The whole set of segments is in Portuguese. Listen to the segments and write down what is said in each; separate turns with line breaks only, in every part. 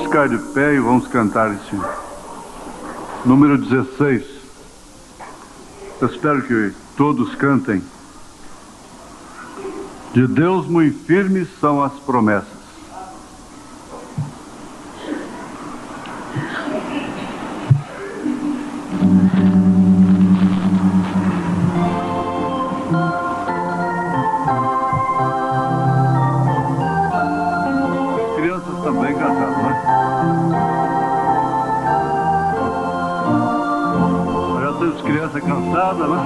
Vamos ficar de pé e vamos cantar esse número 16. Eu espero que todos cantem. De Deus muito firmes são as promessas. Crianças também cantaram, né? Já temos criança cansada, né?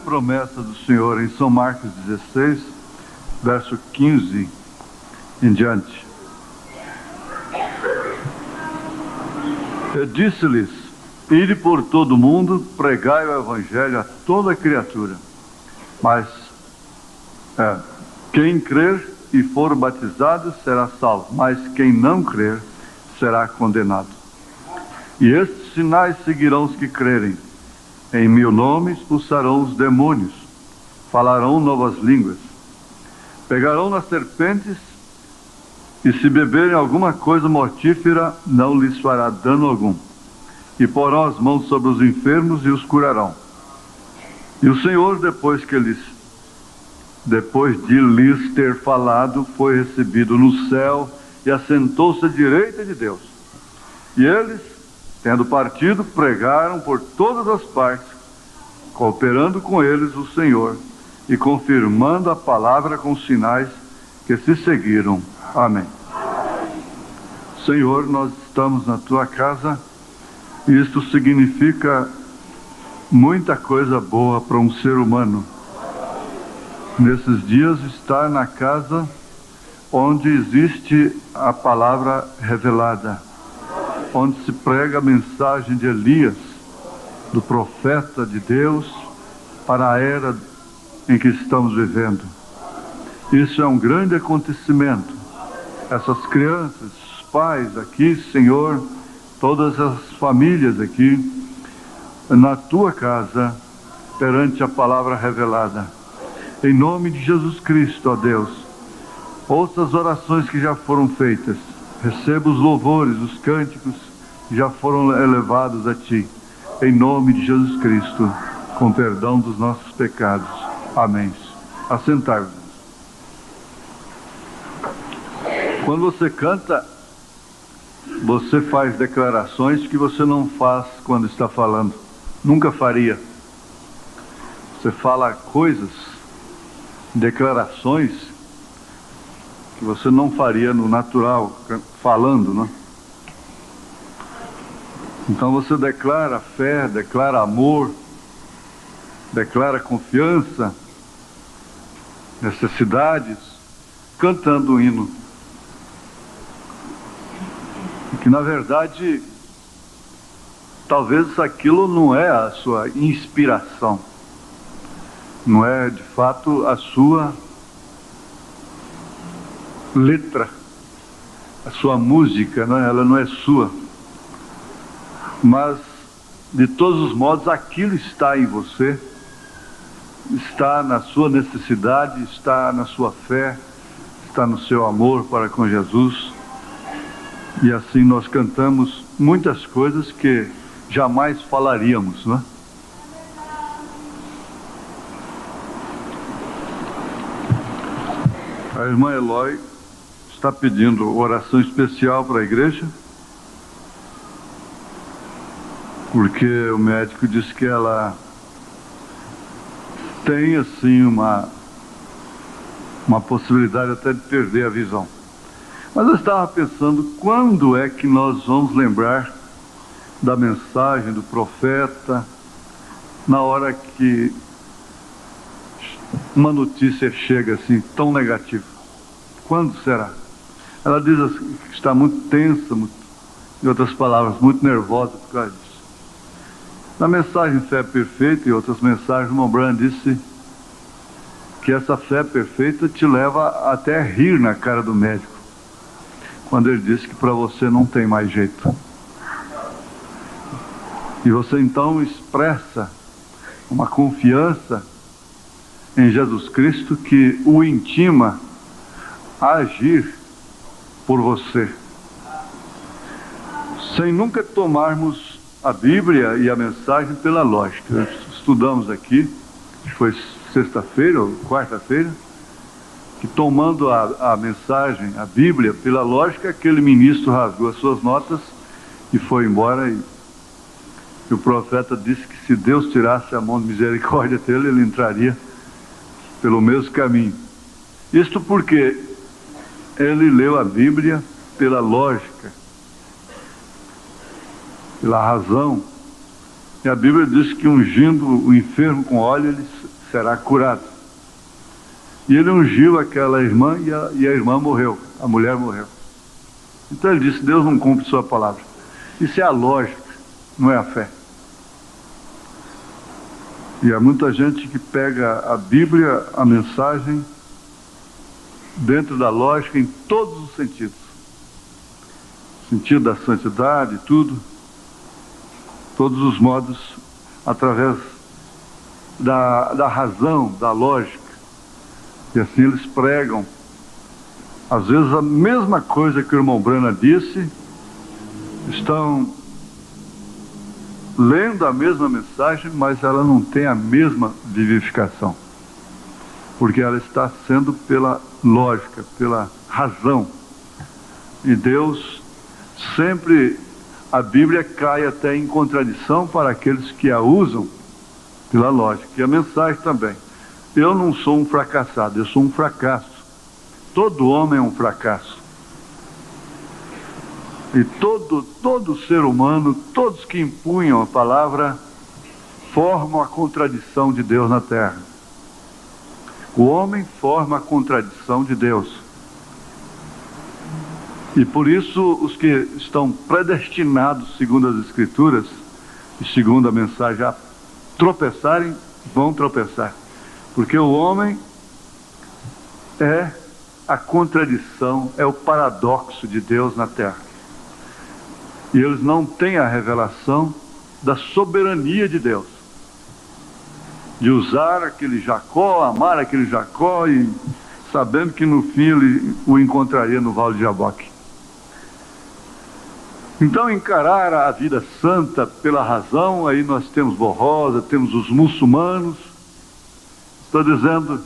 Promessa do Senhor em São Marcos 16, verso 15 em diante. Disse-lhes: ide por todo o mundo, pregai o evangelho a toda criatura. Mas quem crer e for batizado será salvo, mas quem não crer será condenado. E estes sinais seguirão os que crerem. Em meu nome expulsarão os demônios, falarão novas línguas, pegarão nas serpentes, e se beberem alguma coisa mortífera, não lhes fará dano algum, e porão as mãos sobre os enfermos e os curarão. E o Senhor, depois de lhes ter falado, foi recebido no céu e assentou-se à direita de Deus. E eles, tendo partido, pregaram por todas as partes, cooperando com eles o Senhor e confirmando a palavra com sinais que se seguiram. Amém. Senhor, nós estamos na tua casa e isto significa muita coisa boa para um ser humano. Nesses dias, estar na casa onde existe a palavra revelada, onde se prega a mensagem de Elias, do profeta de Deus, para a era em que estamos vivendo. Isso é um grande acontecimento. Essas crianças, os pais aqui, Senhor, todas as famílias aqui, na tua casa, perante a palavra revelada. Em nome de Jesus Cristo, ó Deus, ouça as orações que já foram feitas, receba os louvores, os cânticos que já foram elevados a ti, em nome de Jesus Cristo, com perdão dos nossos pecados. Amém. Assentar-vos. Quando você canta, você faz declarações que você não faz quando está falando. Nunca faria. Você fala coisas, declarações que você não faria no natural, falando, né? Então você declara fé, declara amor, declara confiança, necessidades, cantando o hino. Que na verdade, talvez aquilo não é a sua inspiração, não é de fato a sua letra, a sua música, não é? Ela não é sua, mas de todos os modos aquilo está em você, está na sua necessidade, está na sua fé, está no seu amor para com Jesus. E assim nós cantamos muitas coisas que jamais falaríamos, não é? A irmã Eloy está pedindo oração especial para a igreja, porque o médico disse que ela tem assim uma possibilidade até de perder a visão. Mas eu estava pensando, quando é que nós vamos lembrar da mensagem do profeta, na hora que uma notícia chega assim, tão negativa? Quando será? Ela diz assim, que está muito tensa, em outras palavras, muito nervosa por causa disso. Na mensagem Fé Perfeita e outras mensagens, o irmão Branham disse que essa fé perfeita te leva até a rir na cara do médico, quando ele disse que para você não tem mais jeito. E você então expressa uma confiança em Jesus Cristo que o intima a agir por você, sem nunca tomarmos a Bíblia e a mensagem pela lógica. Estudamos aqui, foi sexta-feira ou quarta-feira, que tomando a mensagem, a Bíblia, pela lógica, aquele ministro rasgou as suas notas e foi embora, e o profeta disse que se Deus tirasse a mão de misericórdia dele, ele entraria pelo mesmo caminho. Isto porque ele leu a Bíblia pela lógica, pela razão, e a Bíblia diz que ungindo o enfermo com óleo, ele será curado. E ele ungiu aquela irmã e a irmã morreu, a mulher morreu. Então ele disse, Deus não cumpre sua palavra. Isso é a lógica, não é a fé. E há muita gente que pega a Bíblia, a mensagem, dentro da lógica, em todos os sentidos. Sentido da santidade, tudo. Todos os modos, através da razão, da lógica. E assim eles pregam, às vezes, a mesma coisa que o irmão Brana disse, estão lendo a mesma mensagem, mas ela não tem a mesma vivificação, porque ela está sendo pela lógica, pela razão. E Deus sempre, a Bíblia cai até em contradição para aqueles que a usam pela lógica. E a mensagem também. Eu não sou um fracassado, eu sou um fracasso. Todo homem é um fracasso. E todo ser humano, todos que impunham a palavra, formam a contradição de Deus na terra. O homem forma a contradição de Deus. E por isso os que estão predestinados, segundo as Escrituras, e segundo a mensagem, a tropeçarem, vão tropeçar. Porque o homem é a contradição, é o paradoxo de Deus na terra. E eles não têm a revelação da soberania de Deus, de usar aquele Jacó, amar aquele Jacó, e sabendo que no fim ele o encontraria no Vale de Jaboque. Então, encarar a vida santa pela razão, aí nós temos Borrosa, temos os muçulmanos. Estou dizendo,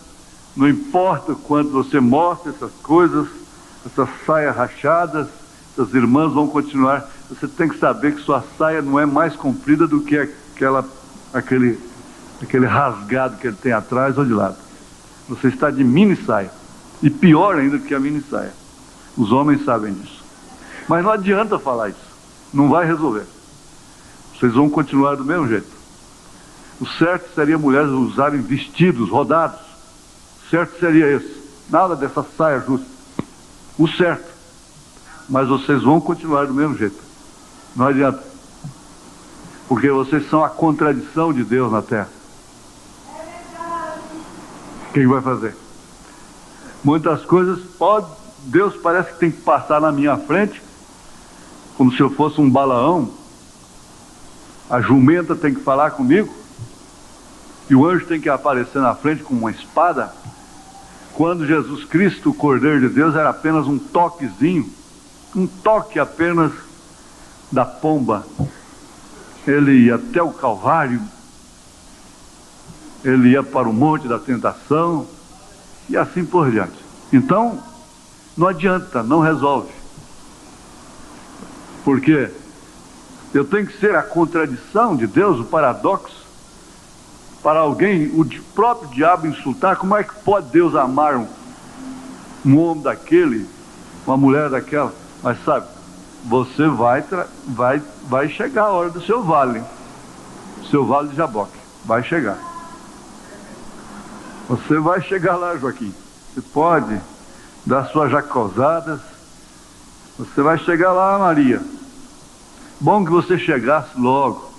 não importa o quanto você mostra essas coisas, essas saias rachadas, essas irmãs vão continuar. Você tem que saber que sua saia não é mais comprida do que aquele rasgado que ele tem atrás ou de lado. Você está de mini saia, e pior ainda do que a mini saia. Os homens sabem disso. Mas não adianta falar isso, não vai resolver. Vocês vão continuar do mesmo jeito. O certo seria mulheres usarem vestidos rodados. O certo seria esse. Nada dessa saia justa. O certo. Mas vocês vão continuar do mesmo jeito. Não adianta. Porque vocês são a contradição de Deus na terra. O que vai fazer? Muitas coisas Deus parece que tem que passar na minha frente, como se eu fosse um Balaão. A jumenta tem que falar comigo, e o anjo tem que aparecer na frente com uma espada, quando Jesus Cristo, o Cordeiro de Deus, era apenas um toquezinho, um toque apenas da pomba. Ele ia até o Calvário, ele ia para o Monte da Tentação, e assim por diante. Então, não adianta, não resolve. Porque eu tenho que ser a contradição de Deus, o paradoxo, para alguém, o próprio diabo insultar. Como é que pode Deus amar um homem daquele, uma mulher daquela? Mas sabe, você vai chegar a hora do seu vale de Jaboque, vai chegar. Você vai chegar lá, Joaquim. Você pode dar suas jacosadas, você vai chegar lá, Maria. Bom que você chegasse logo,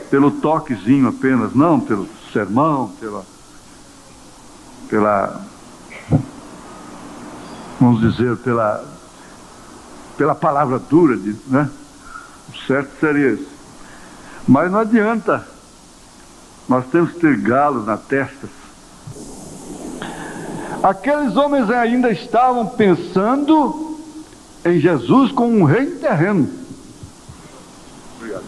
pelo toquezinho apenas, não pelo sermão, vamos dizer, pela palavra dura, né? O certo seria isso. Mas não adianta, nós temos que ter galos na testa. Aqueles homens ainda estavam pensando em Jesus como um rei terreno. Obrigado.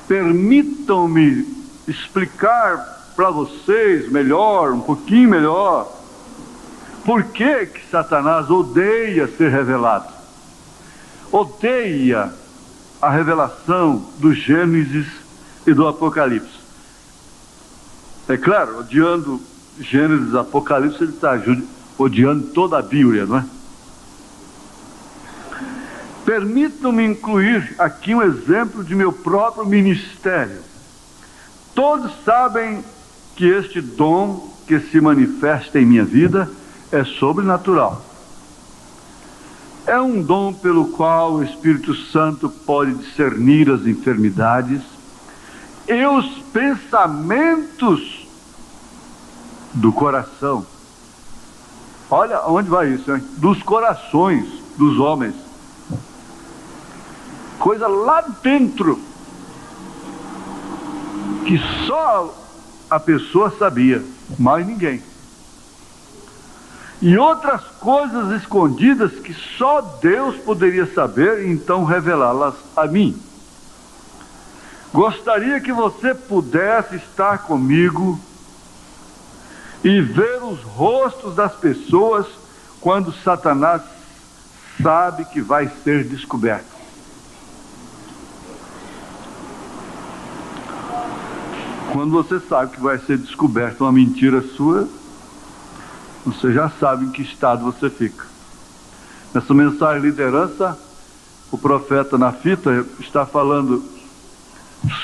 Permitam-me explicar para vocês melhor, um pouquinho melhor, por que Satanás odeia ser revelado. Odeia a revelação do Gênesis e do Apocalipse. É claro, odiando Gênesis e Apocalipse, ele está odiando toda a Bíblia, não é? Permitam-me incluir aqui um exemplo de meu próprio ministério. Todos sabem que este dom que se manifesta em minha vida é sobrenatural. É um dom pelo qual o Espírito Santo pode discernir as enfermidades e os pensamentos do coração. Olha onde vai isso, hein? Dos corações dos homens. coisa lá dentro, que só a pessoa sabia, mais ninguém. E outras coisas escondidas que só Deus poderia saber e então revelá-las a mim. Gostaria que você pudesse estar comigo e ver os rostos das pessoas quando Satanás sabe que vai ser descoberto. Quando você sabe que vai ser descoberta uma mentira sua, você já sabe em que estado você fica. Nessa mensagem de liderança, o profeta na fita está falando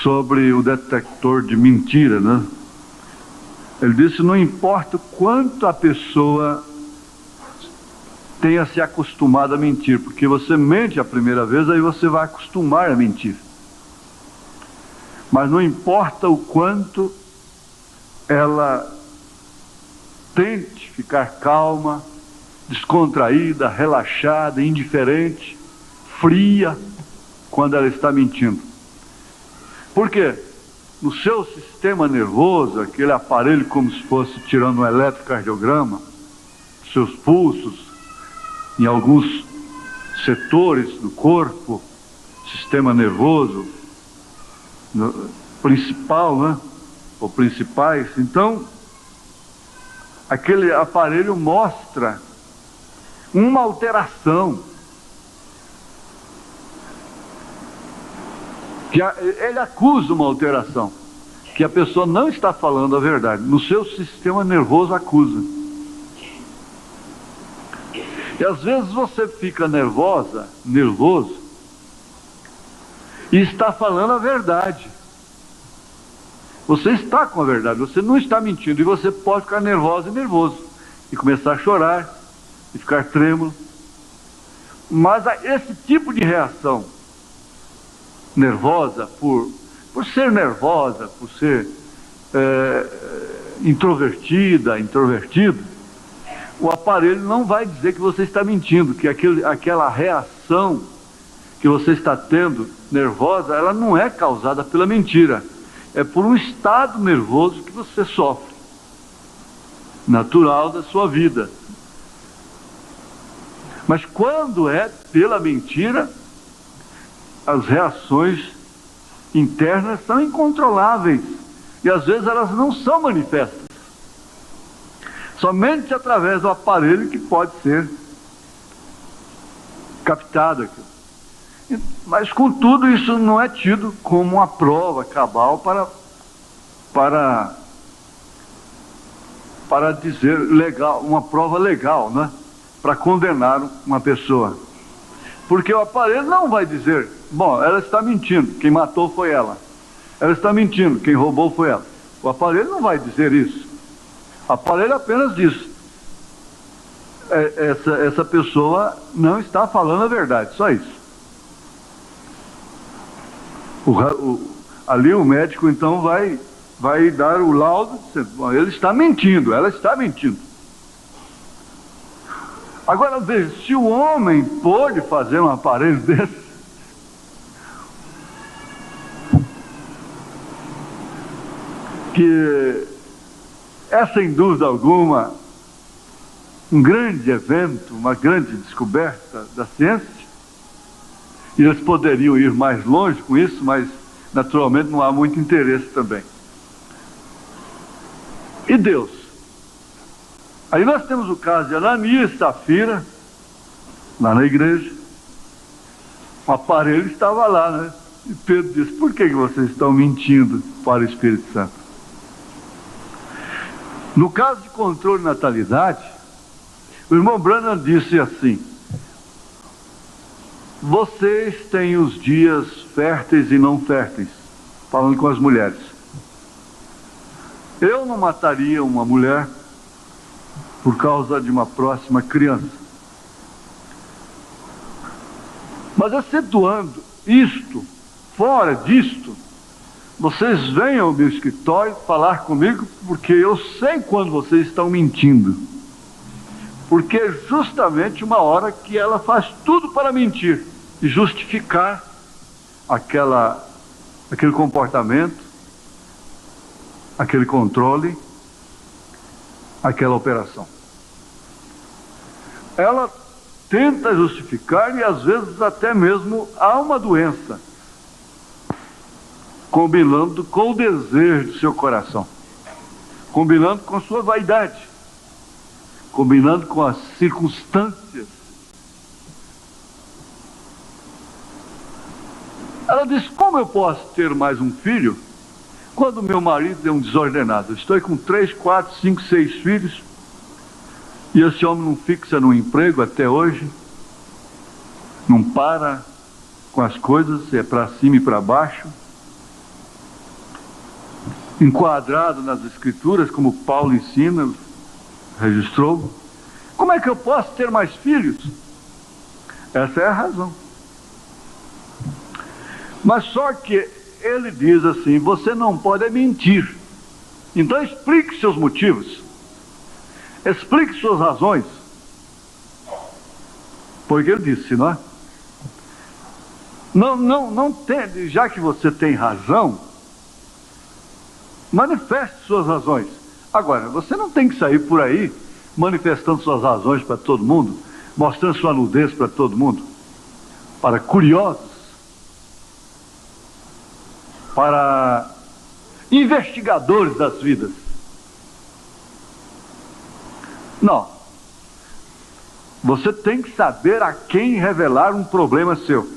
sobre o detector de mentira, né? Ele disse: não importa o quanto a pessoa tenha se acostumado a mentir, porque você mente a primeira vez, aí você vai acostumar a mentir. Mas não importa o quanto ela tente ficar calma, descontraída, relaxada, indiferente, fria, quando ela está mentindo. Por quê? No seu sistema nervoso, aquele aparelho como se fosse tirando um eletrocardiograma, seus pulsos, em alguns setores do corpo, sistema nervoso principal, né? Ou principais. Então, aquele aparelho mostra uma alteração, que ele acusa uma alteração, que a pessoa não está falando a verdade. No seu sistema nervoso acusa. E às vezes você fica nervoso, e está falando a verdade. Você está com a verdade, você não está mentindo, e você pode ficar nervosa e nervoso, e começar a chorar, e ficar trêmulo. Mas esse tipo de reação nervosa, por ser nervosa, por ser introvertido, o aparelho não vai dizer que você está mentindo, que aquela reação que você está tendo nervosa, ela não é causada pela mentira, é por um estado nervoso que você sofre, natural da sua vida. Mas quando é pela mentira, as reações internas são incontroláveis, e às vezes elas não são manifestas. Somente através do aparelho que pode ser captado aqui. Mas, contudo, isso não é tido como uma prova cabal para dizer legal, uma prova legal, né? Para condenar uma pessoa. Porque o aparelho não vai dizer, bom, ela está mentindo, quem matou foi ela. Ela está mentindo, quem roubou foi ela. O aparelho não vai dizer isso. O aparelho apenas diz, essa pessoa não está falando a verdade, só isso. Ali o médico então vai dar o laudo dizendo, bom, ele está mentindo, ela está mentindo. Agora veja, se o homem pôde fazer um aparelho desse, que é sem dúvida alguma um grande evento, uma grande descoberta da ciência, e eles poderiam ir mais longe com isso, mas naturalmente não há muito interesse também. E Deus? Aí nós temos o caso de Ananias e Safira, lá na igreja. O aparelho estava lá, né? E Pedro disse, por que vocês estão mentindo para o Espírito Santo? No caso de controle de natalidade, o irmão Branham disse assim, vocês têm os dias férteis e não férteis, falando com as mulheres. Eu não mataria uma mulher por causa de uma próxima criança. Mas excetuando isto, fora disto, vocês venham ao meu escritório falar comigo, porque eu sei quando vocês estão mentindo. Porque é justamente uma hora que ela faz tudo para mentir e justificar aquele comportamento, aquele controle, aquela operação. Ela tenta justificar e às vezes até mesmo há uma doença, combinando com o desejo do seu coração, combinando com a sua vaidade, combinando com as circunstâncias. Ela diz: como eu posso ter mais um filho quando meu marido é um desordenado? Eu estou com 3, 4, 5, 6 filhos e esse homem não fixa no emprego até hoje, não para com as coisas, é para cima e para baixo, enquadrado nas escrituras, como Paulo ensina, registrou. Como é que eu posso ter mais filhos? Essa é a razão. Mas só que ele diz assim: você não pode mentir. Então explique seus motivos, explique suas razões. Porque ele disse, não é? Não tem, já que você tem razão, manifeste suas razões. Agora, você não tem que sair por aí manifestando suas razões para todo mundo, mostrando sua nudez para todo mundo, para curiosos, para investigadores das vidas. Não. Você tem que saber a quem revelar um problema seu.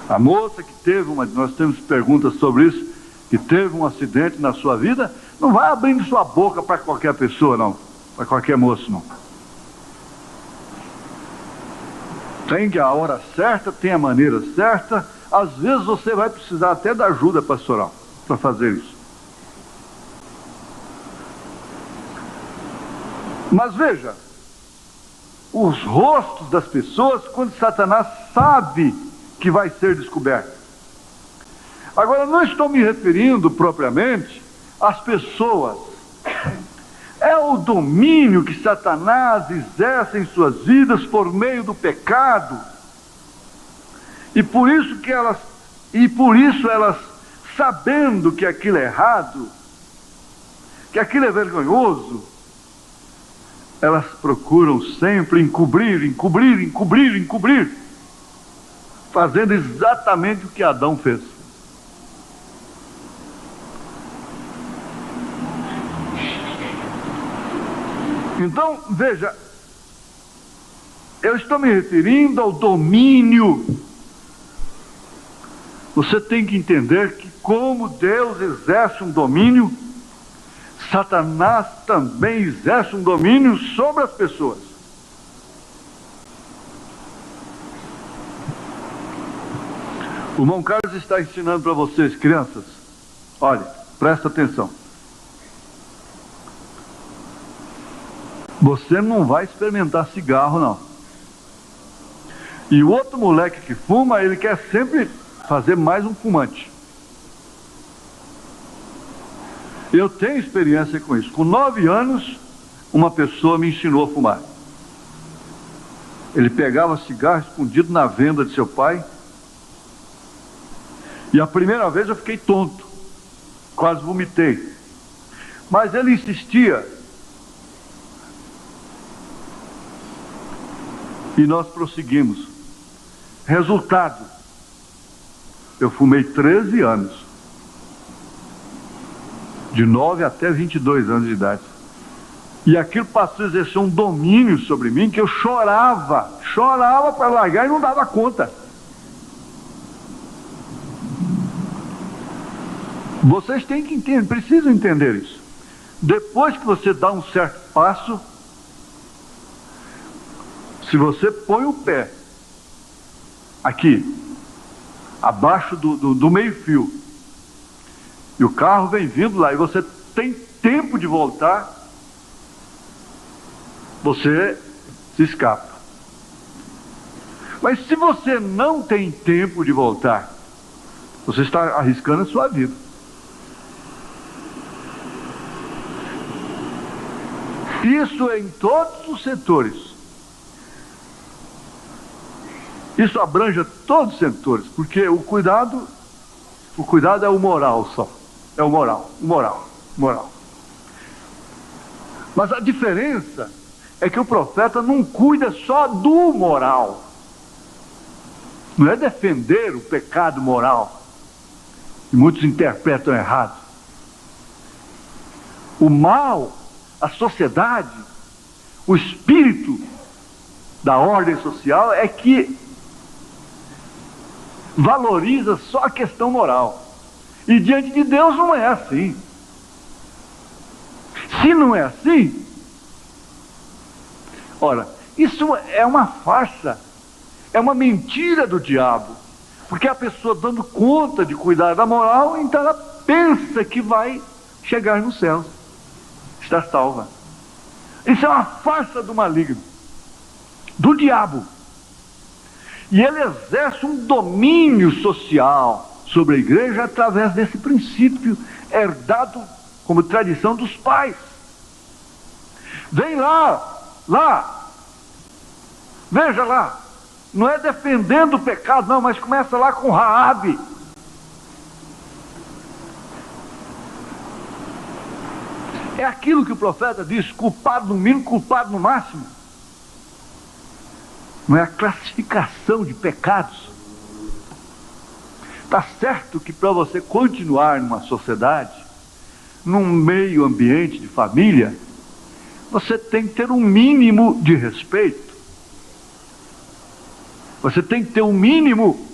A moça que teve nós temos perguntas sobre isso, que teve um acidente na sua vida, não vai abrindo sua boca para qualquer pessoa, não, para qualquer moço, não. Tem que a hora certa, tem a maneira certa. Às vezes você vai precisar até da ajuda pastoral para fazer isso. Mas veja, os rostos das pessoas quando Satanás sabe que vai ser descoberto. Agora, não estou me referindo propriamente às pessoas. É o domínio que Satanás exerce em suas vidas por meio do pecado. E por isso elas, sabendo que aquilo é errado, que aquilo é vergonhoso, elas procuram sempre encobrir, fazendo exatamente o que Adão fez. Então, veja, eu estou me referindo ao domínio. Você tem que entender que, como Deus exerce um domínio, Satanás também exerce um domínio sobre as pessoas. O irmão Carlos está ensinando para vocês, crianças. Olha, presta atenção. Você não vai experimentar cigarro, não. E o outro moleque que fuma, ele quer sempre fazer mais um fumante. Eu tenho experiência com isso. Com 9 anos, uma pessoa me ensinou a fumar. Ele pegava cigarro escondido na venda de seu pai. E a primeira vez eu fiquei tonto. Quase vomitei. Mas ele insistia. E nós prosseguimos. Resultado: eu fumei 13 anos. De 9 até 22 anos de idade. E aquilo passou a exercer um domínio sobre mim que eu chorava para largar e não dava conta. Vocês têm que entender, precisam entender isso. Depois que você dá um certo passo, se você põe o pé aqui, abaixo do meio-fio, e o carro vem vindo lá, e você tem tempo de voltar, você se escapa. Mas se você não tem tempo de voltar, você está arriscando a sua vida. Isso em todos os setores. Isso abrange todos os setores, porque o cuidado é o moral só. É o moral. Mas a diferença é que o profeta não cuida só do moral. Não é defender o pecado moral, que muitos interpretam errado. O mal, a sociedade, o espírito da ordem social é que valoriza só a questão moral. E diante de Deus não é assim. Se não é assim, ora, isso é uma farsa, é uma mentira do diabo. Porque a pessoa dando conta de cuidar da moral, então ela pensa que vai chegar no céu, está salva. Isso é uma farsa do maligno, do diabo. E ele exerce um domínio social sobre a igreja através desse princípio herdado como tradição dos pais. Vem lá, veja lá, não é defendendo o pecado não, mas começa lá com Raabe. É aquilo que o profeta diz, culpado no mínimo, culpado no máximo. Não é a classificação de pecados. Está certo que para você continuar numa sociedade, num meio ambiente de família, você tem que ter um mínimo de respeito. Você tem que ter um mínimo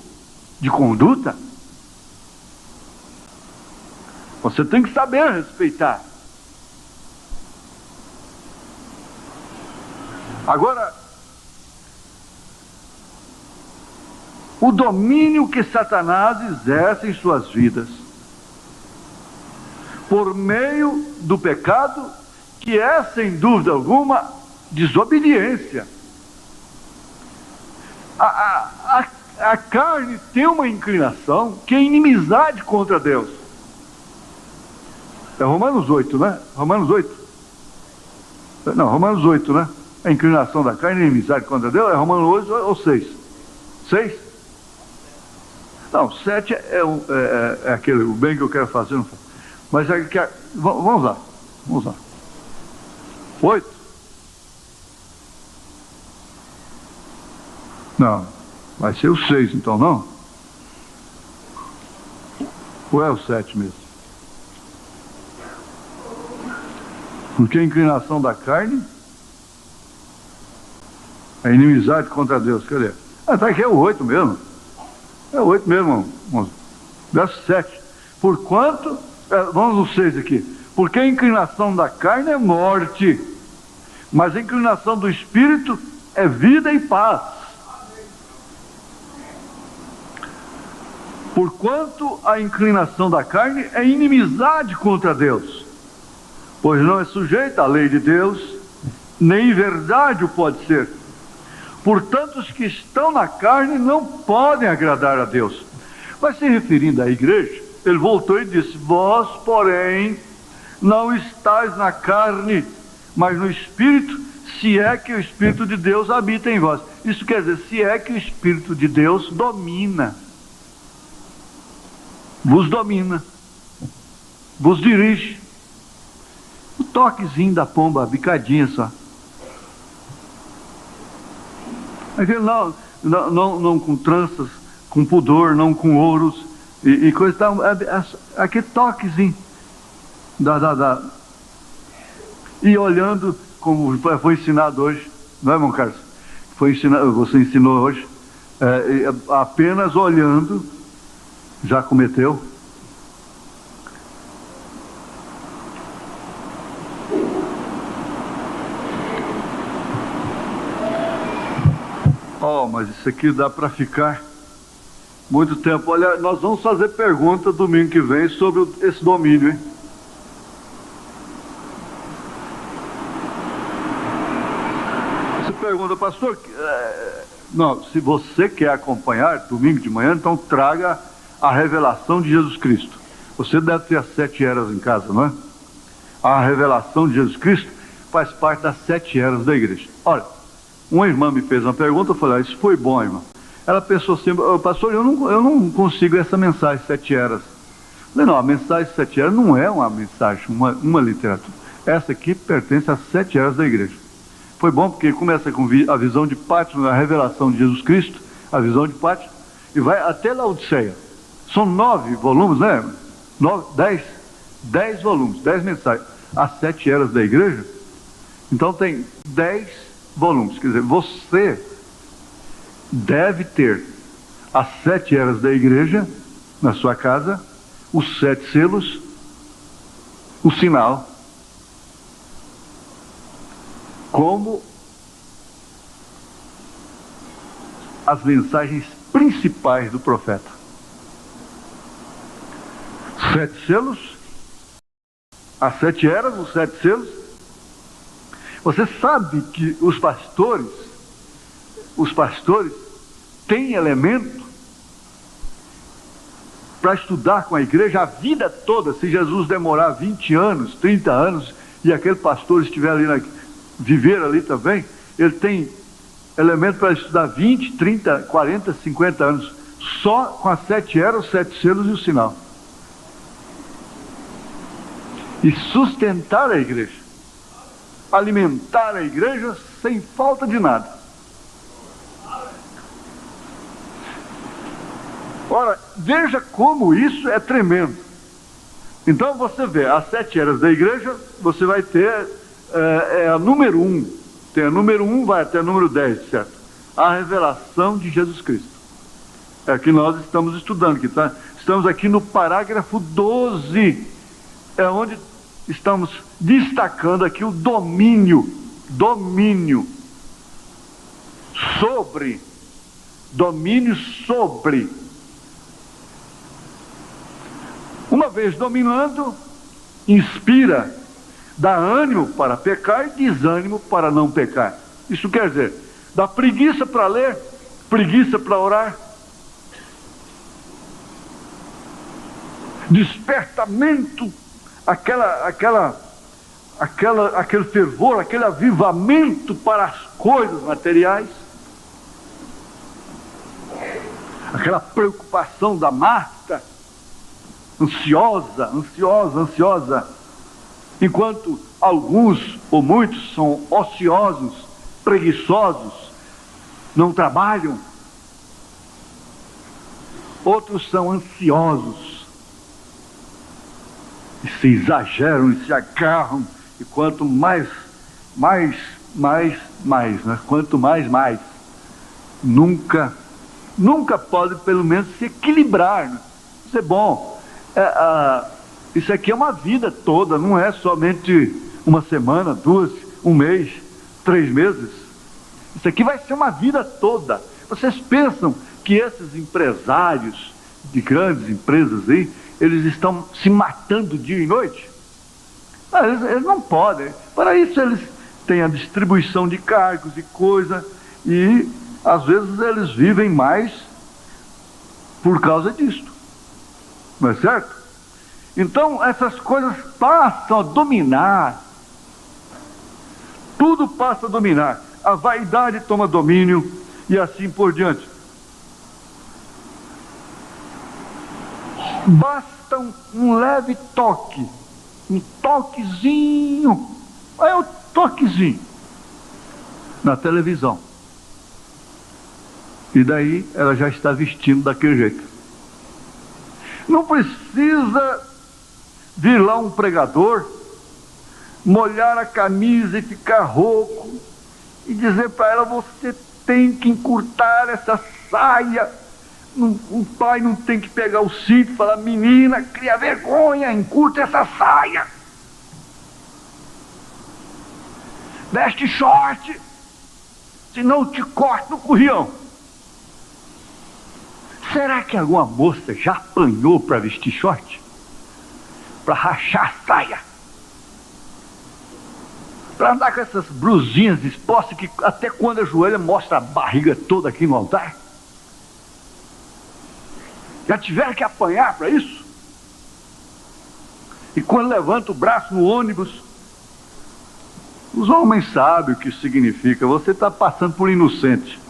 de conduta. Você tem que saber respeitar. Agora, o domínio que Satanás exerce em suas vidas, por meio do pecado, que é, sem dúvida alguma, desobediência. A carne tem uma inclinação que é inimizade contra Deus. É Romanos 8, né? Romanos 8. Não, Romanos 8, né? A inclinação da carne é inimizade contra Deus. É Romanos 8 ou 6? 6? Não, 7 é aquele, o bem que eu quero fazer. Não, mas vamos lá. 8? Não, vai ser o 6 então, não? Ou é o 7 mesmo? Porque a inclinação da carne é inimizade contra Deus. Cadê? Tá aqui é o 8 mesmo. É o 8 mesmo, irmão. Verso 7. Porquanto, vamos no 6 aqui. Porque a inclinação da carne é morte, mas a inclinação do espírito é vida e paz. Porquanto a inclinação da carne é inimizade contra Deus, pois não é sujeita à lei de Deus, nem em verdade o pode ser. Portanto, os que estão na carne não podem agradar a Deus. Mas se referindo à igreja, ele voltou e disse: vós, porém, não estáis na carne, mas no Espírito, se é que o Espírito de Deus habita em vós. Isso quer dizer, se é que o Espírito de Deus vos domina, vos dirige. O toquezinho da pomba, a bicadinha só. Aquele não com tranças, com pudor, não com ouros e coisa e tal. Aquele toquezinho e olhando, como foi ensinado hoje, não é, irmão Carlos? Você ensinou hoje, apenas olhando, já cometeu. Mas isso aqui dá para ficar muito tempo. Olha, nós vamos fazer pergunta domingo que vem sobre esse domínio, hein? Você pergunta, pastor, não, se você quer acompanhar domingo de manhã, então traga a revelação de Jesus Cristo. Você deve ter as 7 eras em casa, não é? A revelação de Jesus Cristo faz parte das 7 eras da igreja. Olha, uma irmã me fez uma pergunta, eu falei: isso foi bom, irmã. Ela pensou assim, pastor, eu não consigo essa mensagem 7 eras. Eu falei, não, a mensagem 7 eras não é uma mensagem, uma literatura. Essa aqui pertence às 7 eras da igreja. Foi bom porque começa com a visão de Pátmos, a revelação de Jesus Cristo, a visão de Pátmos, e vai até Laodiceia. São 9 volumes, né? 10 volumes, 10 mensagens. As 7 eras da igreja. Então tem 10 volumes. Quer dizer, você deve ter as 7 eras da igreja na sua casa, os 7 selos, o sinal, como as mensagens principais do profeta. 7 selos, as 7 eras, os 7 selos. Você sabe que os pastores têm elemento para estudar com a igreja a vida toda. Se Jesus demorar 20 anos, 30 anos, e aquele pastor estiver ali, viver ali também, ele tem elemento para estudar 20, 30, 40, 50 anos, só com as 7 eras, os 7 selos e o sinal. E sustentar a igreja, alimentar a igreja sem falta de nada. Ora, veja como isso é tremendo. Então você vê, as 7 eras da igreja, você vai ter a número 1. Tem a número 1, vai até a número 10, certo? A revelação de Jesus Cristo. É que nós estamos estudando aqui, tá? Estamos aqui no parágrafo 12. É onde estamos destacando aqui o domínio sobre. Uma vez dominando, inspira, dá ânimo para pecar e desânimo para não pecar. Isso quer dizer, dá preguiça para ler, preguiça para orar, despertamento, aquele fervor, aquele avivamento para as coisas materiais, aquela preocupação da Marta, ansiosa, enquanto alguns ou muitos são ociosos, preguiçosos, não trabalham. Outros são ansiosos e se exageram e se agarram, e quanto mais, né? Quanto mais, nunca pode pelo menos se equilibrar, né? Isso é bom. Isso aqui é uma vida toda, não é somente uma semana, 2, 1 mês, 3 meses. Isso aqui vai ser uma vida toda. Vocês pensam que esses empresários de grandes empresas aí, eles estão se matando dia e noite? Eles não podem. Para isso eles têm a distribuição de cargos e coisa, e às vezes eles vivem mais por causa disto. Não é certo? Então essas coisas passam a dominar. Tudo passa a dominar. A vaidade toma domínio e assim por diante. Basta um leve toque, um toquezinho, é um toquezinho na televisão, e daí ela já está vestindo daquele jeito. Não precisa vir lá um pregador, molhar a camisa e ficar rouco e dizer para ela: você tem que encurtar essa saia. O pai não tem que pegar o cinto e falar: menina, cria vergonha, encurta essa saia, veste short, senão eu te corto no currião. Será que alguma moça já apanhou para vestir short? Para rachar a saia? Para andar com essas blusinhas expostas que até quando ajoelha mostra a barriga toda aqui no altar? Já tiveram que apanhar para isso? E quando levanta o braço no ônibus, os homens sabem o que isso significa. Você está passando por inocente.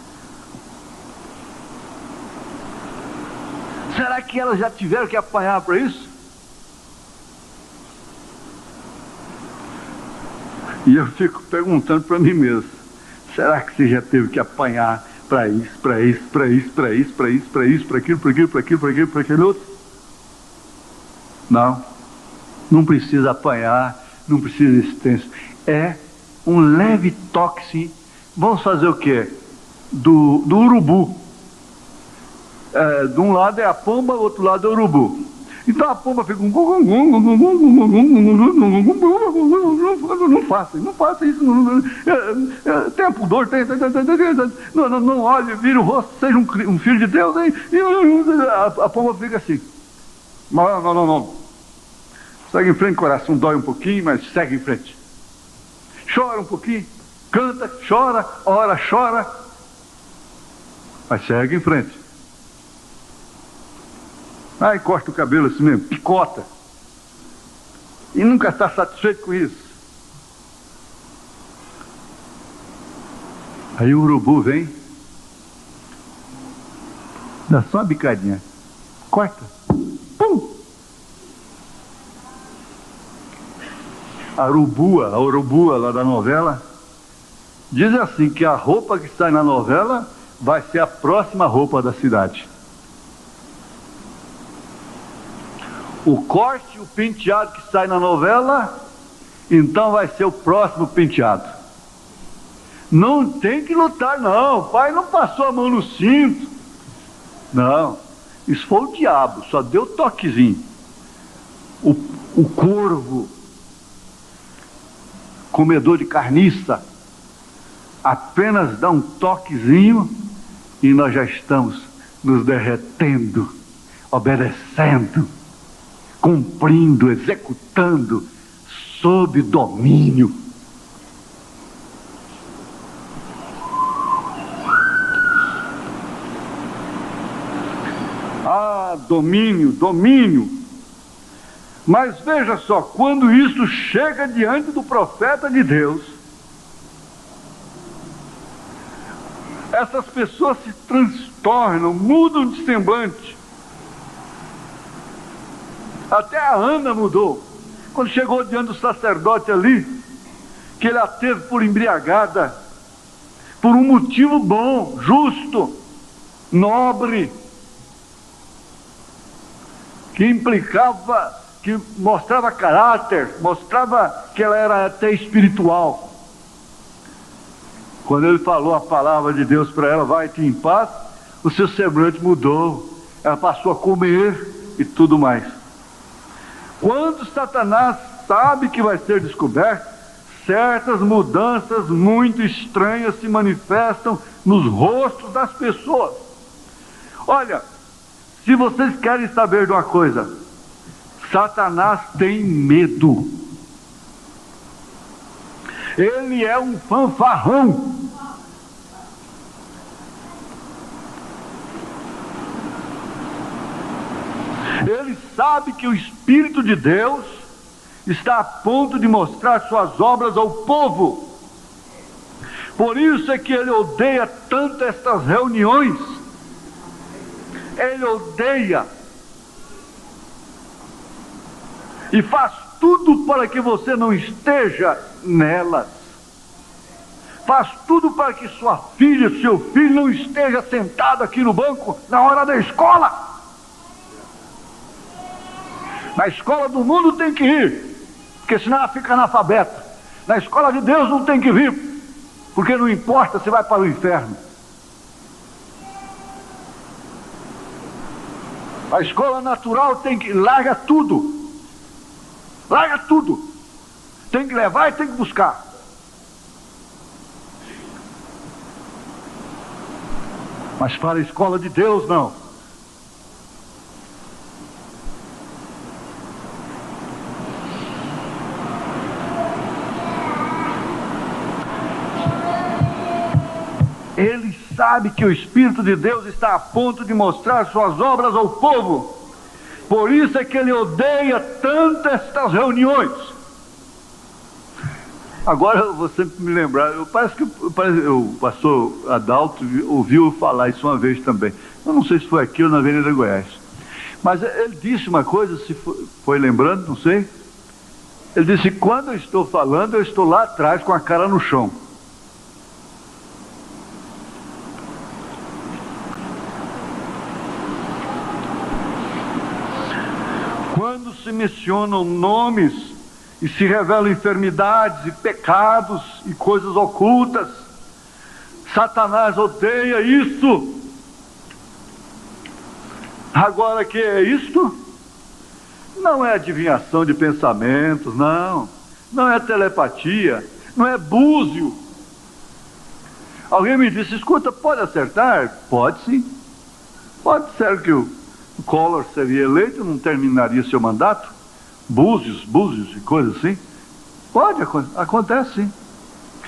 Será que elas já tiveram que apanhar para isso? E eu fico perguntando para mim mesmo, será que você já teve que apanhar para isso, para isso, para isso, para isso, para isso, para isso, para aquilo, para aquilo, para aquilo, para aquilo, para aquele outro? Não, não precisa apanhar, não precisa de extenso. É um leve toque, sim. Vamos fazer o quê? Do urubu. De um lado é a pomba, do outro lado é o urubu. Então a pomba fica não faça isso, tenha pudor, não olhe, vire o rosto, seja um filho de Deus, e a pomba fica assim. Não. Segue em frente, coração dói um pouquinho, mas segue em frente. Chora um pouquinho, canta, chora, ora, chora, mas segue em frente. Aí corta o cabelo assim mesmo, picota. E nunca está satisfeito com isso. Aí o urubu vem, dá só uma bicadinha, corta, pum! A urubua lá da novela, diz assim que a roupa que sai na novela vai ser a próxima roupa da cidade. O corte, o penteado que sai na novela, então vai ser o próximo penteado. Não tem que lutar não, o pai não passou a mão no cinto. Não, isso foi o diabo, só deu toquezinho. O corvo, comedor de carniça, apenas dá um toquezinho e nós já estamos nos derretendo, obedecendo, cumprindo, executando, sob domínio. Ah, domínio. Mas veja só, quando isso chega diante do profeta de Deus, essas pessoas se transtornam, mudam de semblante. Até a Ana mudou. Quando chegou diante do sacerdote ali, que ele a teve por embriagada, por um motivo bom, justo, nobre, que implicava, que mostrava caráter, mostrava que ela era até espiritual. Quando ele falou a palavra de Deus para ela, vai-te em paz, o seu semblante mudou, ela passou a comer e tudo mais. Quando Satanás sabe que vai ser descoberto, certas mudanças muito estranhas se manifestam nos rostos das pessoas. Olha, se vocês querem saber de uma coisa, Satanás tem medo. Ele é um fanfarrão. Ele sabe que o Espírito de Deus está a ponto de mostrar suas obras ao povo. Por isso é que ele odeia tanto estas reuniões. Ele odeia. E faz tudo para que você não esteja nelas. Faz tudo para que sua filha, seu filho não esteja sentado aqui no banco na hora da escola. Na escola do mundo tem que ir, porque senão ela fica analfabeta. Na escola de Deus não tem que vir, porque não importa se vai para o inferno. A escola natural tem que... larga tudo. Larga tudo. Tem que levar e tem que buscar. Mas para a escola de Deus, não. Ele sabe que o Espírito de Deus está a ponto de mostrar suas obras ao povo. Por isso é que ele odeia tanto estas reuniões. Agora eu vou sempre me lembrar, parece que o pastor Adalto ouviu falar isso uma vez também. Eu não sei se foi aqui ou na Avenida Goiás. Mas ele disse uma coisa, se foi lembrando, não sei. Ele disse: quando eu estou falando, eu estou lá atrás com a cara no chão. Quando se mencionam nomes e se revelam enfermidades e pecados e coisas ocultas, Satanás odeia isso. Agora, que é isto? Não é adivinhação de pensamentos, não é telepatia, não é búzio. Alguém me disse: escuta, pode acertar? Pode sim. Pode ser que o Collor seria eleito, não terminaria seu mandato? Búzios e coisas assim. Pode, acontece sim.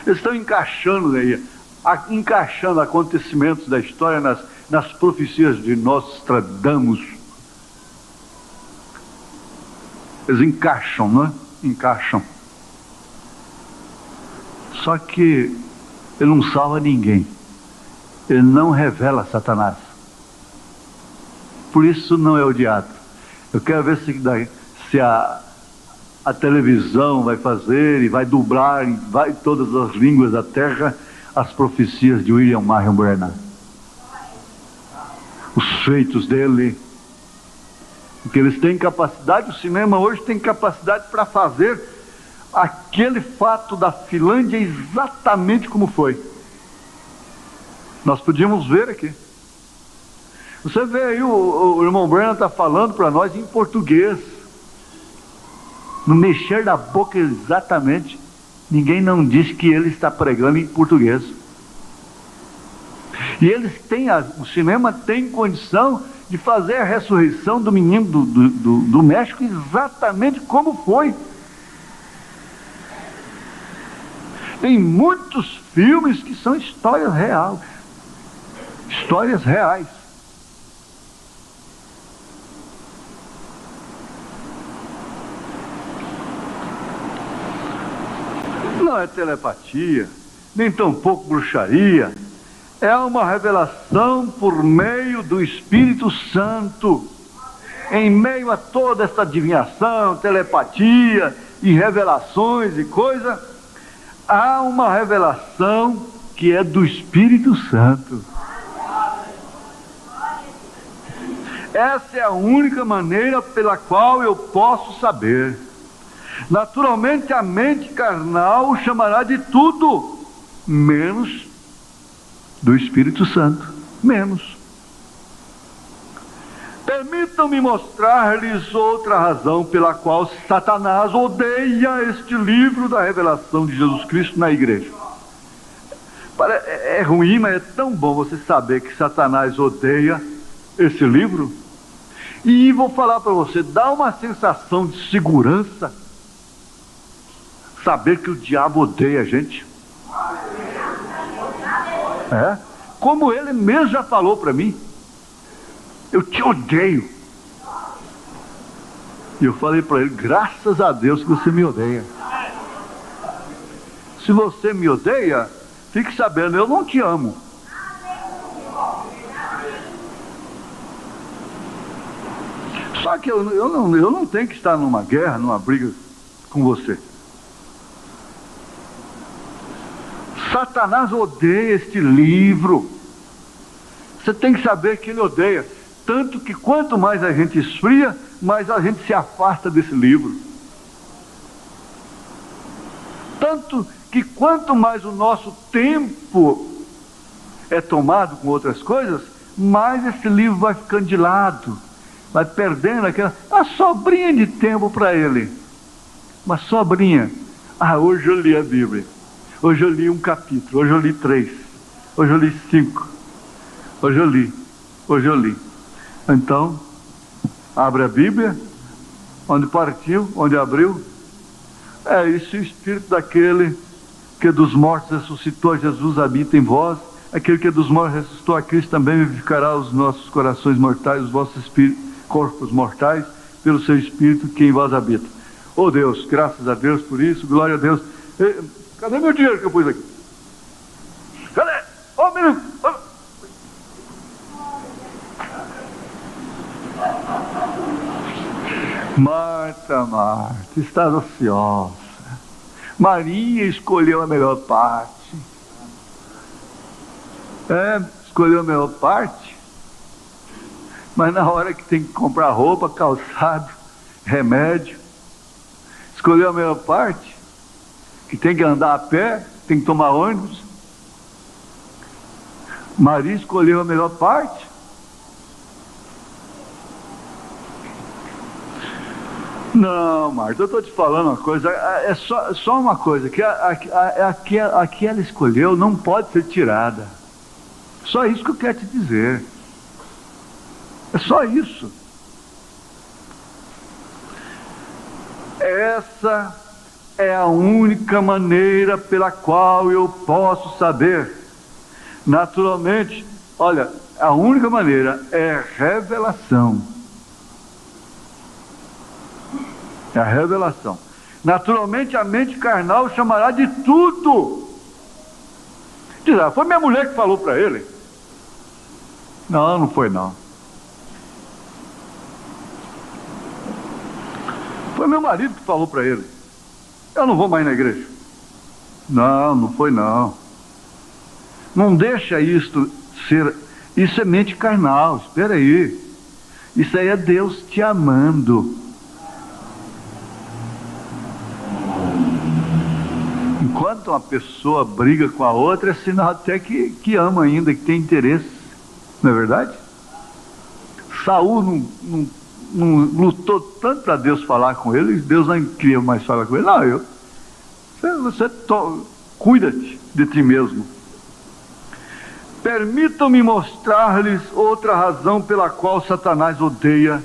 Eles estão encaixando acontecimentos da história nas profecias de Nostradamus. Eles encaixam, não é? Encaixam. Só que ele não salva ninguém. Ele não revela Satanás. Por isso não é odiado. Eu quero ver se a televisão vai fazer e vai dublar em todas as línguas da terra as profecias de William Marion Branham. Os feitos dele. Porque eles têm capacidade, o cinema hoje tem capacidade para fazer aquele fato da Finlândia exatamente como foi. Nós podíamos ver aqui. Você vê aí, o irmão Branham está falando para nós em português. No mexer da boca exatamente. Ninguém não diz que ele está pregando em português. E eles têm, o cinema tem condição de fazer a ressurreição do menino do México exatamente como foi. Tem muitos filmes que são histórias reais. Histórias reais. Não é telepatia, nem tampouco bruxaria. É uma revelação por meio do Espírito Santo. Em meio a toda essa adivinhação, telepatia e revelações e coisa, há uma revelação que é do Espírito Santo. Essa é a única maneira pela qual eu posso saber. Naturalmente a mente carnal o chamará de tudo, menos do Espírito Santo. Menos. Permitam-me mostrar-lhes outra razão pela qual Satanás odeia este livro da revelação de Jesus Cristo na igreja. É ruim, mas é tão bom você saber que Satanás odeia esse livro. E vou falar para você, dá uma sensação de segurança saber que o diabo odeia a gente. Como ele mesmo já falou para mim: eu te odeio. E eu falei para ele: graças a Deus que você me odeia. Se você me odeia, fique sabendo, eu não te amo. Só que eu não tenho que estar numa guerra, numa briga com você. Satanás odeia este livro. Você tem que saber que ele odeia. Tanto que quanto mais a gente esfria, mais a gente se afasta desse livro. Tanto que quanto mais o nosso tempo é tomado com outras coisas, mais esse livro vai ficando de lado. Vai perdendo a sobrinha de tempo para ele. Uma sobrinha. Hoje eu li a Bíblia. Hoje eu li um capítulo, hoje eu li 3, hoje eu li 5, hoje eu li. Então, abre a Bíblia, onde partiu, onde abriu. É isso, o Espírito daquele que dos mortos ressuscitou a Jesus habita em vós. Aquele que dos mortos ressuscitou a Cristo também vivificará os nossos corações mortais, os vossos corpos mortais, pelo seu Espírito que em vós habita. Oh Deus, graças a Deus por isso, glória a Deus. Cadê meu dinheiro que eu pus aqui? Cadê? Menino! Marta, Marta, estás ansiosa. Maria escolheu a melhor parte. Escolheu a melhor parte. Mas na hora que tem que comprar roupa, calçado, remédio, escolheu a melhor parte, que tem que andar a pé, tem que tomar ônibus. Maria escolheu a melhor parte. Não, Marta, eu estou te falando uma coisa, é só uma coisa, que a que ela escolheu não pode ser tirada. Só isso que eu quero te dizer. É só isso. Essa é a única maneira pela qual eu posso saber. Naturalmente, olha, a única maneira é revelação. É a revelação. Naturalmente, a mente carnal chamará de tudo. Diz, foi minha mulher que falou para ele. Não, não foi não. Foi meu marido que falou para ele. Eu não vou mais na igreja. Não, não foi não. Não deixa isso ser. Isso é mente carnal. Espera aí. Isso aí é Deus te amando. Enquanto uma pessoa briga com a outra, é sinal até que ama ainda, que tem interesse. Não é verdade? Saul não lutou tanto para Deus falar com ele, Deus não queria mais falar com ele. Não, cuida-te de ti mesmo. Permitam-me mostrar-lhes outra razão pela qual Satanás odeia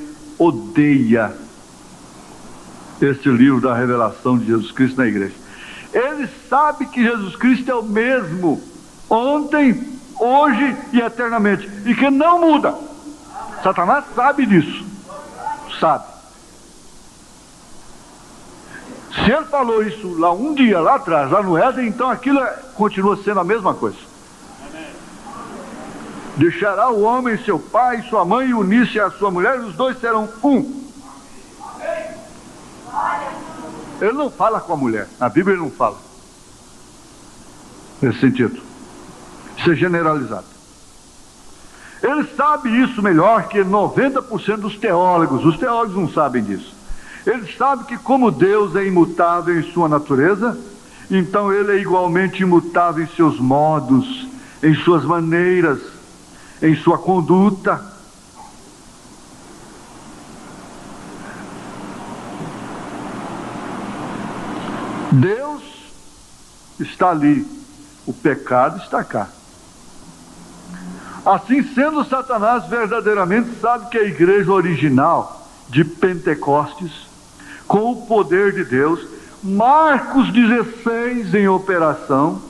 este livro da revelação de Jesus Cristo na igreja. Ele sabe que Jesus Cristo é o mesmo ontem, hoje e eternamente, e que não muda. Satanás sabe disso. Sabe. Se ele falou isso lá um dia, lá atrás, lá no Éden, então aquilo continua sendo a mesma coisa. Amém. Deixará o homem seu pai e sua mãe e unir-se à sua mulher, e os dois serão um. Ele não fala com a mulher, a Bíblia não fala nesse sentido. Isso é generalizado. Ele sabe isso melhor que 90% dos teólogos. Os teólogos não sabem disso. Ele sabe que como Deus é imutável em sua natureza, então ele é igualmente imutável em seus modos, em suas maneiras, em sua conduta. Deus está ali, o pecado está cá. Assim sendo, Satanás verdadeiramente sabe que a igreja original de Pentecostes, com o poder de Deus, Marcos 16 em operação,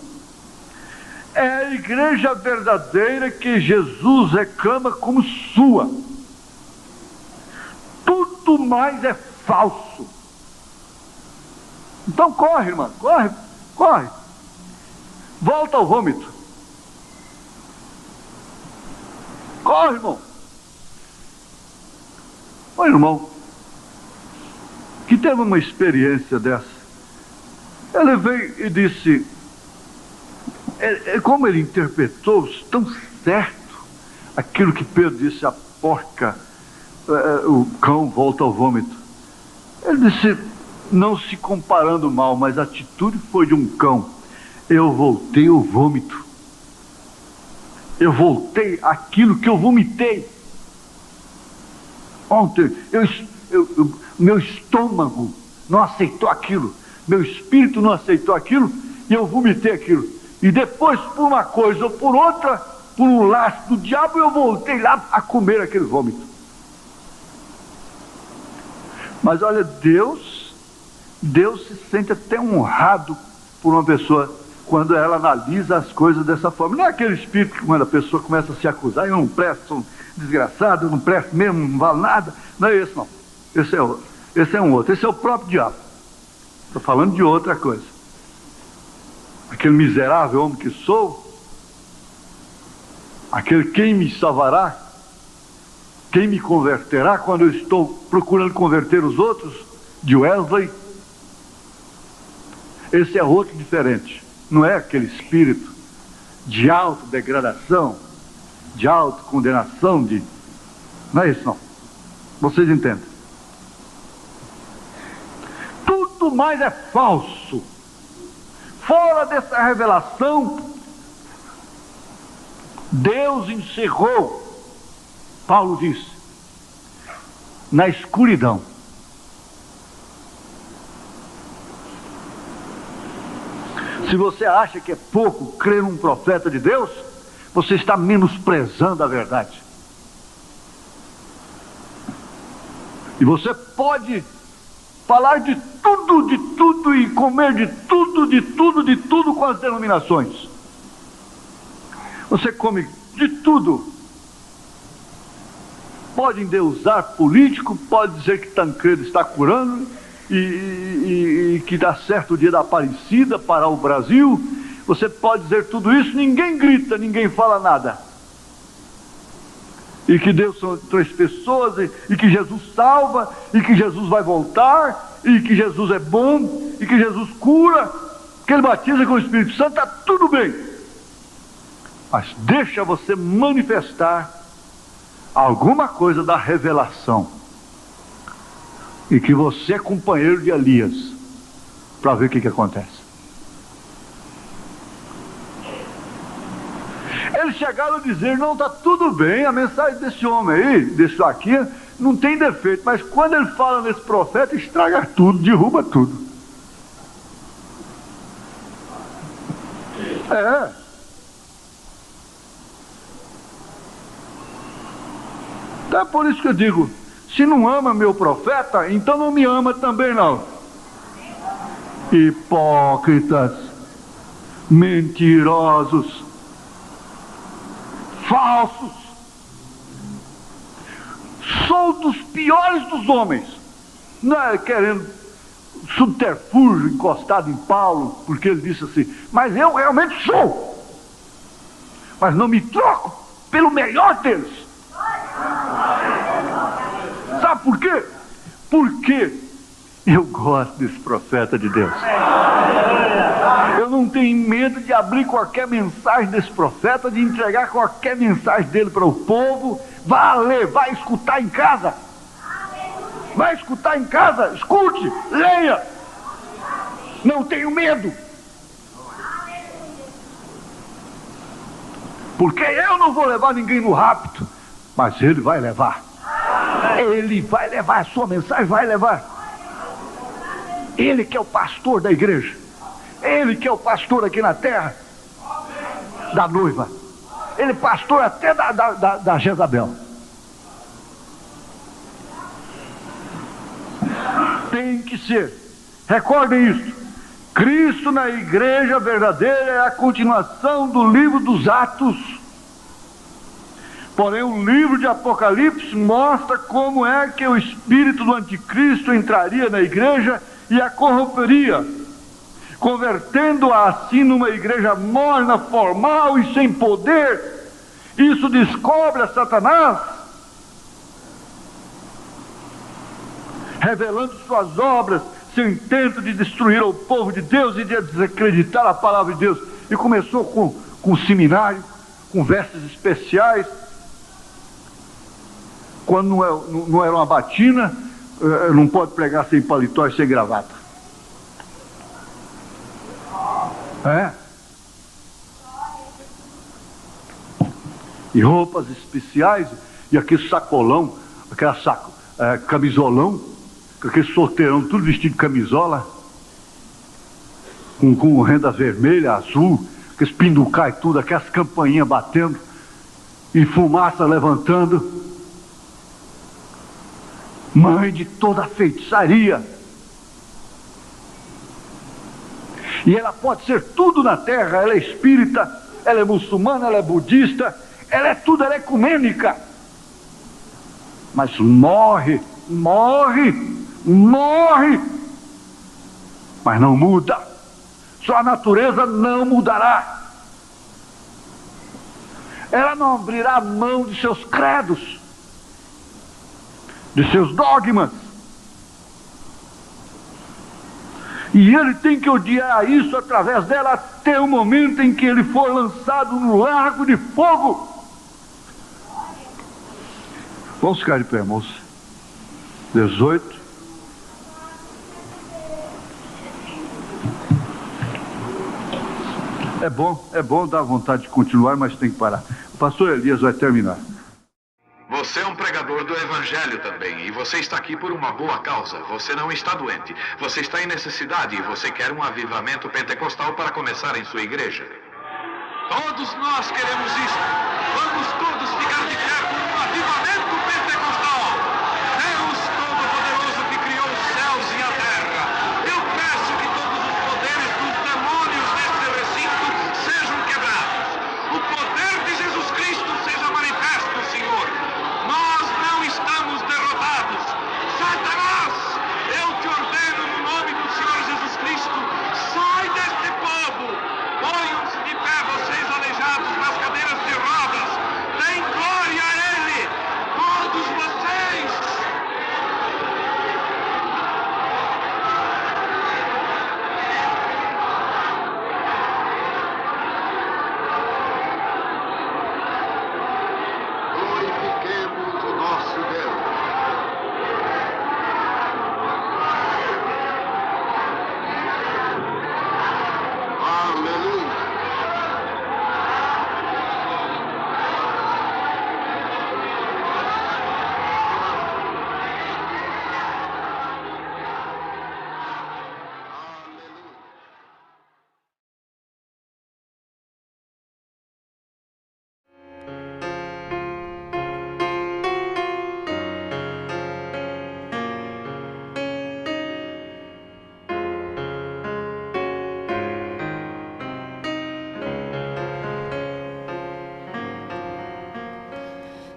é a igreja verdadeira que Jesus reclama como sua. Tudo mais é falso. Então corre, irmão, corre. Volta ao vômito. Corre, irmão. Olha, irmão, que teve uma experiência dessa. Ele veio e disse, como ele interpretou tão certo aquilo que Pedro disse, a porca, o cão volta ao vômito. Ele disse, não se comparando mal, mas a atitude foi de um cão. Eu voltei ao vômito. Eu voltei àquilo que eu vomitei. Ontem, meu estômago não aceitou aquilo. Meu espírito não aceitou aquilo. E eu vomitei aquilo. E depois, por uma coisa ou por outra, por um laço do diabo, eu voltei lá a comer aquele vômito. Mas olha, Deus se sente até honrado por uma pessoa quando ela analisa as coisas dessa forma. Não é aquele espírito que quando a pessoa começa a se acusar, eu não presto, sou desgraçado, eu não presto mesmo, não vale nada. Não é esse não. Esse é outro. Esse é um outro. Esse é o próprio diabo. Estou falando de outra coisa. Aquele miserável homem que sou, aquele quem me salvará, Quem me converterá quando eu estou procurando converter os outros? De Wesley. Esse é outro diferente. Não é aquele espírito de autodegradação, de autocondenação, não é isso não. Vocês entendem? Tudo mais é falso. Fora dessa revelação, Deus encerrou, Paulo disse, na escuridão. Se você acha que é pouco crer num profeta de Deus, você está menosprezando a verdade. E você pode falar de tudo e comer de tudo com as denominações. Você come de tudo. Pode endeusar político, pode dizer que Tancredo está curando e que dá certo o dia da Aparecida para o Brasil. Você pode dizer tudo isso, ninguém grita, ninguém fala nada. E que Deus são três pessoas, e que Jesus salva, e que Jesus vai voltar, e que Jesus é bom, e que Jesus cura, que Ele batiza com o Espírito Santo, está tudo bem. Mas deixa você manifestar alguma coisa da revelação, e que você é companheiro de Elias, para ver o que acontece. Eles chegaram a dizer, não, está tudo bem, a mensagem desse homem aí, desse aqui, não tem defeito, mas quando ele fala nesse profeta, estraga tudo, derruba tudo. Então é por isso que eu digo, se não ama meu profeta, então não me ama também não. Hipócritas, mentirosos, falsos. Sou dos piores dos homens. Não é querendo subterfúgio encostado em Paulo, porque ele disse assim, mas eu realmente sou. Mas não me troco pelo melhor deles. Sabe por quê? Porque eu gosto desse profeta de Deus. Eu não tenho medo de abrir qualquer mensagem desse profeta, de entregar qualquer mensagem dele para o povo. Vá ler, vai escutar em casa. Vai escutar em casa, escute, leia. Não tenho medo. Porque eu não vou levar ninguém no rapto, mas ele vai levar. Ele vai levar, a sua mensagem vai levar. Ele que é o pastor da igreja. Ele que é o pastor aqui na terra, da noiva. Ele é pastor até da Jezabel. Tem que ser. Recordem isso. Cristo na igreja verdadeira é a continuação do livro dos Atos. Porém, o livro de Apocalipse mostra como é que o espírito do anticristo entraria na igreja e a corromperia, convertendo-a assim numa igreja morna, formal e sem poder. Isso descobre a Satanás, revelando suas obras, seu intento de destruir o povo de Deus e de desacreditar a palavra de Deus. E começou com seminário, com vestes especiais. Quando não era uma batina, não pode pregar sem paletó e sem gravata. E roupas especiais, e aquele sacolão, camisolão, com aquele solteirão, tudo vestido de camisola, com renda vermelha, azul, aqueles pinducais tudo, aquelas campainhas batendo, e fumaça levantando. Mãe de toda a feitiçaria. E ela pode ser tudo na terra. Ela é espírita, ela é muçulmana, ela é budista, ela é tudo, ela é ecumênica. Mas morre. Mas não muda. Sua natureza não mudará. Ela não abrirá mão de seus credos. de seus dogmas. E ele tem que odiar isso através dela até o momento em que ele for lançado no lago de fogo. Vamos ficar de pé, moça. 18. É bom dar vontade de continuar, mas tem que parar. O pastor Elias vai terminar.
Você é um pregador do evangelho também, e você está aqui por uma boa causa. Você não está doente, você está em necessidade e você quer um avivamento pentecostal para começar em sua igreja. Todos nós queremos isso. Vamos todos ficar de pé por um avivamento pentecostal. Deus Todo-Poderoso que criou os céus e a terra, eu peço que todos os poderes dos demônios neste recinto sejam quebrados. O poder de Jesus Cristo seja manifesto, Senhor. Nós não estamos derrotados. Satanás, eu te ordeno no nome do Senhor Jesus Cristo, sai deste povo. Ponham-se de pé, vocês aleijados nas cadeiras de rodas. Deem glória a Ele, todos vocês. Glorifiquemos o nosso Deus. Aleluia.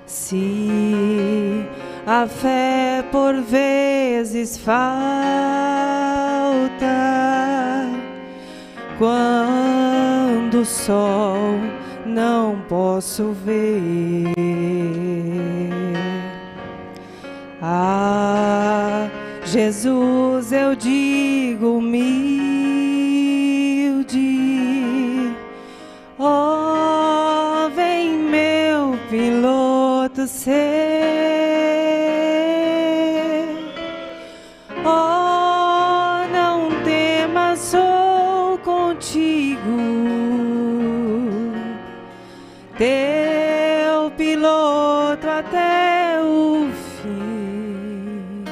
Se a fé por vezes falta, quando o sol não posso ver, a Jesus eu digo humilde, ó, vem meu piloto ser, ó, não temas, sou contigo, teu piloto até o fim.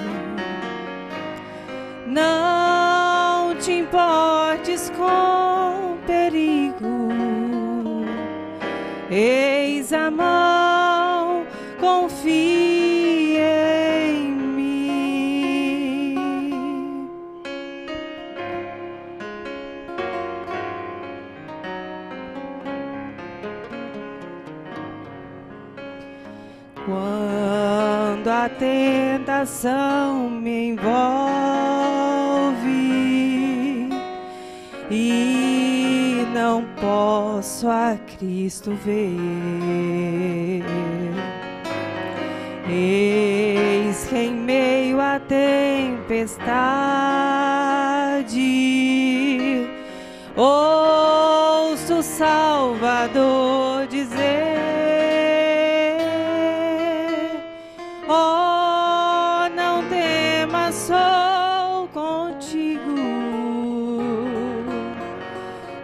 Não te importes com perigo, eis a mão, confia em mim. Quando a tentação me envolve e não posso a Cristo ver, eis que em meio à tempestade ouço o Salvador dizer, ó, não temas, sou contigo,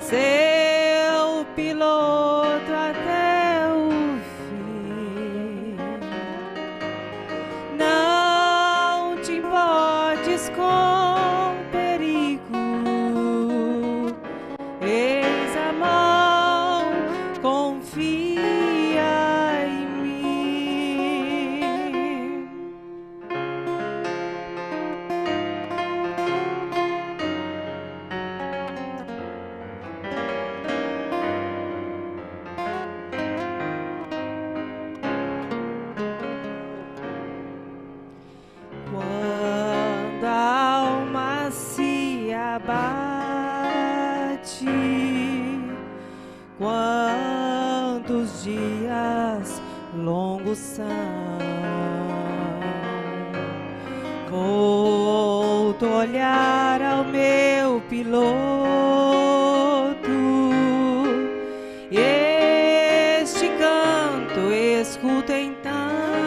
seu piloto até o fim. Não te importes com perigo, eis a mão, confia em mim. Quando a alma se abate, quantos dias longos são, Volto a olhar ao meu piloto. Este canto escuta então.